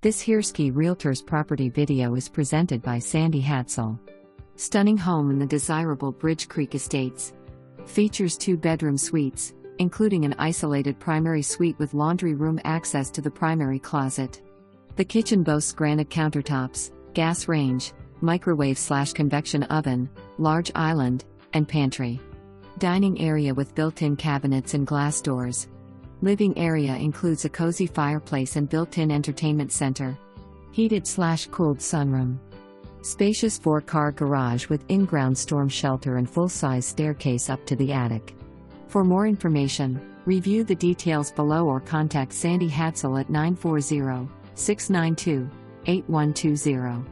This Hirschi Realtors property video is presented by Sandie Hadsell. Stunning home in the desirable Bridge Creek Estates. Features 2-bedroom suites, including an isolated primary suite with laundry room access to the primary closet. The kitchen boasts granite countertops, gas range, microwave/convection oven, large island, and pantry. Dining area with built-in cabinets and glass doors. Living area includes a cozy fireplace and built-in entertainment center. Heated/cooled sunroom. Spacious 4-car garage with in-ground storm shelter and full-size staircase up to the attic. For more information, review the details below or contact Sandie Hadsell at 940-692-8120.